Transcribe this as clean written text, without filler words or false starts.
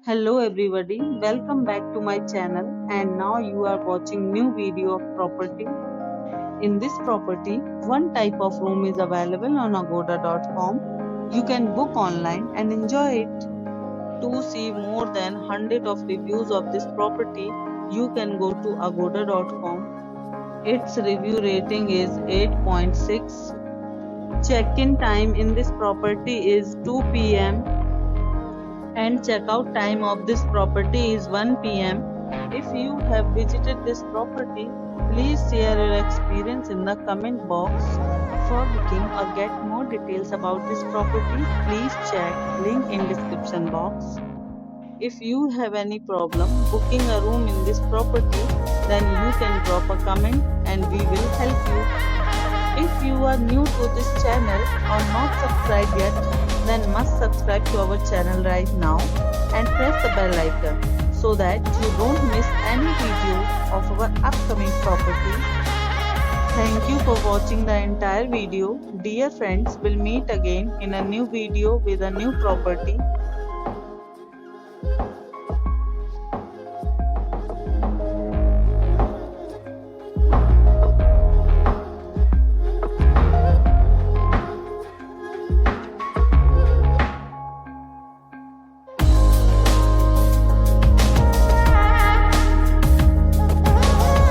Hello everybody, welcome back to my channel and now you are watching new video of property. In this property, one type of room is available on agoda.com. You can book online and enjoy it. To see more than 100 of reviews of this property, you can go to agoda.com. Its review rating is 8.6. Check-in time in this property is 2 p.m. and checkout time of this property is 1 p.m. If you have visited this property, please share your experience in the comment box. For booking or get more details about this property, please check link in description box. If you have any problem booking a room in this property, then you can drop a comment and we will help you. If you are new to this channel or not subscribed yet, then must subscribe to our channel right now and press the bell icon so that you don't miss any video of our upcoming property. Thank you for watching the entire video. Dear friends, we'll meet again in a new video with a new property.